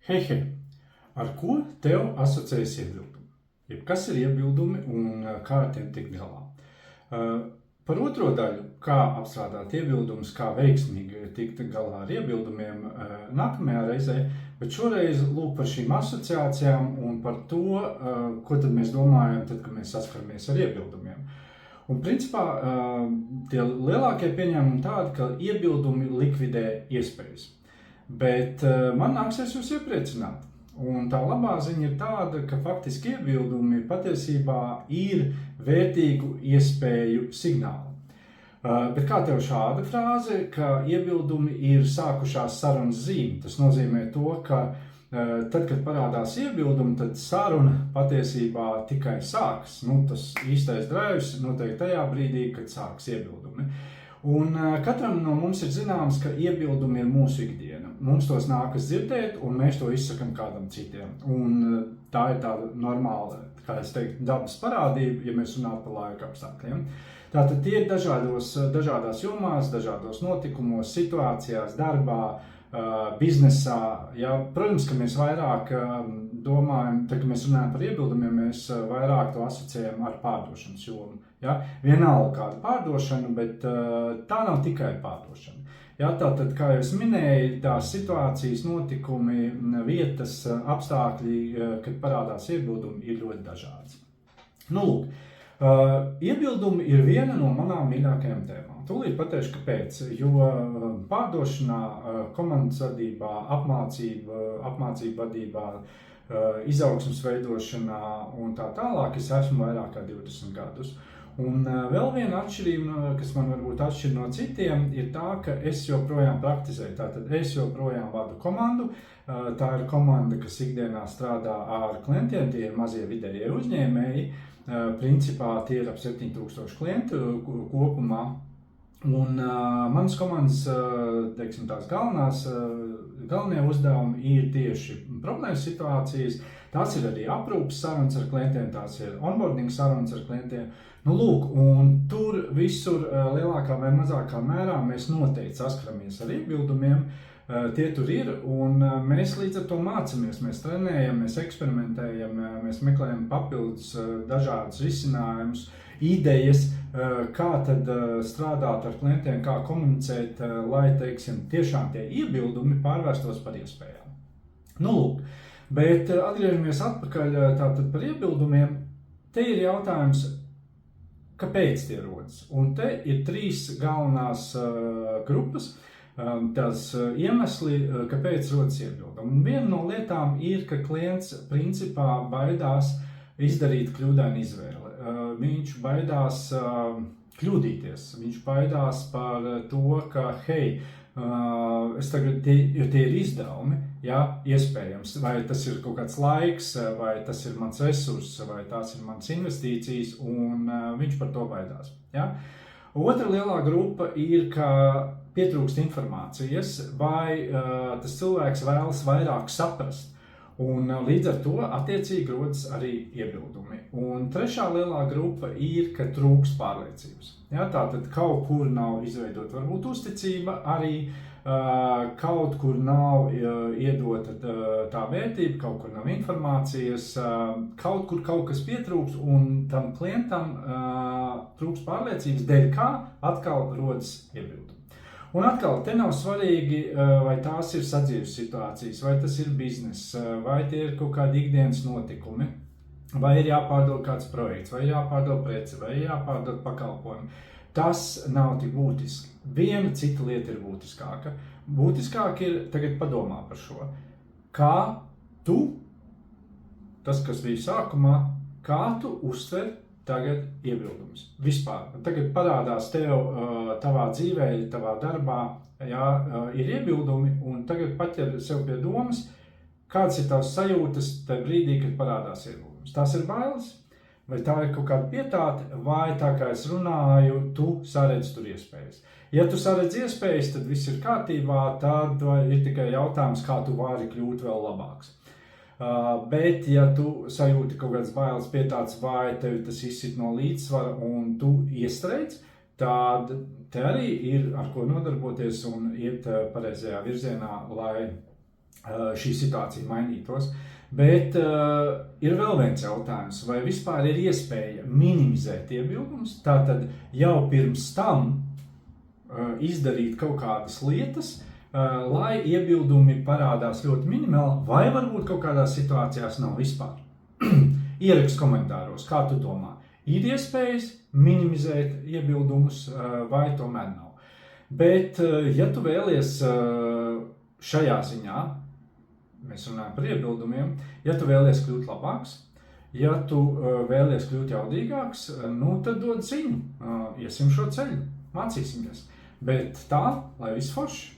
Hei, ar ko tev asociējas iebildumi? Kas ir iebildumi un kā ar tiem tikt galā? Par otro daļu, kā apstrādāt iebildumus, kā veiksmīgi tikt galā ar iebildumiem nākamajā reizē, bet šoreiz lūk par šīm asociācijām un par to, ko tad mēs domājam, tad, kad mēs saskaramies ar iebildumiem. Un principā tie lielākie pieņēmumi tādi, ka iebildumi likvidē iespējas. Bet man nāksies jūs iepriecināt. Un tā labā ziņa ir tāda, ka faktiski iebildumi patiesībā ir vērtīgu iespēju signāli. Bet kā tev šāda frāze, ka iebildumi ir sākušās sarunas zīme? Tas nozīmē to, ka tad, kad parādās iebildumi, tad saruna patiesībā tikai sāks. Tas īstais drēvs notiek tajā brīdī, kad sāks iebildumi. Un katram no mums ir zināms, ka iebildumi ir mūsu ikdiena. Mums tos nākas dzirdēt, un mēs to izsakam kādam citiem. Un tā ir tāda normāla, kā es teiktu, dabas parādība, ja mēs runājam par laika apstākļiem. Tātad tie ir dažādās jomās, dažādos notikumos, situācijās, darbā, biznesā. Ja, protams, ka mēs vairāk domājam, tad, kad mēs runājam par iebildumiem, mēs vairāk to asociējam ar pārdošanas jomu. Ja? Vienalga kāda pārdošana, bet tā nav tikai pārdošana. Ja, tātad, kā jau es minēju, tās situācijas, notikumi, vietas, apstākļi, kad parādās iebildumi, ir ļoti dažādas. Lūk, iebildumi ir viena no manām mīļākajām tēmām. Tūlīt pateikšu, kāpēc, jo pārdošanā, komandas vadībā, apmācību vadībā, izaugsmes veidošanā un tā tālāk es esmu vairāk kā 20 gadus. Un vēl viena atšķirība, kas man varbūt atšķir no citiem, ir tā, ka es joprojām praktizēju. Tātad es joprojām vadu komandu. Tā ir komanda, kas ikdienā strādā ar klientiem, tie ir mazie vidējie uzņēmēji. Principā tie ir ap 7000 klientu kopumā. Un manas komandas, teiksim, tās galvenie uzdevumi ir tieši problēmas situācijas, tās ir arī aprūpes sarunas ar klientiem, tās ir onboarding sarunas ar klientiem. Lūk, un tur visur lielākā vai mazākā mērā mēs noteikti saskaramies ar iebildumiem, tie tur ir, un mēs līdz ar to mācamies, mēs trenējam, mēs eksperimentējam, mēs meklējam papildus dažādus risinājumus, idejas, kā tad strādāt ar klientiem, kā komunicēt, lai, teiksim, tiešām tie iebildumi pārvērstos par iespējām. Lūk, bet atgriežamies atpakaļ tātad par iebildumiem, te ir jautājums, kāpēc tie rodas? Un te ir 3 galvenās grupas, tās iemesli, kāpēc rodas iebildumi. Un viena no lietām ir, ka klients principā baidās izdarīt kļūdainu izvēli. Viņš baidās kļūdīties, viņš baidās par to, ka, es tagad tie ir izdevumi, ja, iespējams, vai tas ir kaut kāds laiks, vai tas ir mans resurss, vai tās ir manas investīcijas, un viņš par to baidās. Ja. Otra lielā grupa ir, ka pietrūkst informācijas, vai tas cilvēks vēlas vairāk saprast. Un līdz ar to attiecīgi rodas arī iebildumi. Un trešā lielā grupa ir, ka trūkst pārliecības. Ja, tātad kaut kur nav izveidota varbūt uzticība, arī kaut kur nav iedota tā vērtība, kaut kur nav informācijas, kaut kur kaut kas pietrūkst, un tam klientam trūkst pārliecības, dēļ kā atkal rodas iebildumi. Un atkal, te nav svarīgi, vai tās ir sadzīves situācijas, vai tas ir bizness, vai tie ir kaut kādi ikdienas notikumi, vai ir jāpārdod kāds projekts, vai jāpārdod preci, vai jāpārdod pakalpojumi. Tas nav tik būtiski. Viena cita lieta ir būtiskāka. Būtiskāk ir tagad padomā par šo. Kā tu, tas, kas bija sākumā, kā tu uztver tagad iebildumus. Vispār. Tagad parādās tev tavā dzīvē, tavā darbā, jā, ir iebildumi, un tagad paķer sev pie domas, kādas ir tavas sajūtas tajā brīdī, kad parādās iebildumus. Tās ir bailes, vai tā ir kaut kāda pietāte, vai tā kā es runāju, tu saredzi tur iespējas. Ja tu saredzi iespējas, tad viss ir kārtībā, tad ir tikai jautājums, kā tu vari kļūt vēl labāks. Bet, ja tu sajūti kaut kādas bailes pietāts, vai tevi tas izsit no līdzsvara un tu iestrēdz, tad te arī ir ar ko nodarboties un iet pareizajā virzienā, lai šī situācija mainītos. Bet ir vēl viens jautājums, vai vispār ir iespēja minimizēt iebildumus, tātad jau pirms tam izdarīt kaut kādas lietas, lai iebildumi parādās ļoti minimāli, vai varbūt kaut kādās situācijās nav vispār. Ierakst komentāros, kā tu domā, ir iespējas minimizēt iebildumus vai tomēr nav. Bet, ja tu vēlies šajā ziņā, mēs runājam par iebildumiem, ja tu vēlies kļūt labāks, ja tu vēlies kļūt jaudīgāks, tad dod ziņu, iesim šo ceļu, mācīsimies. Bet tā, lai viss forši.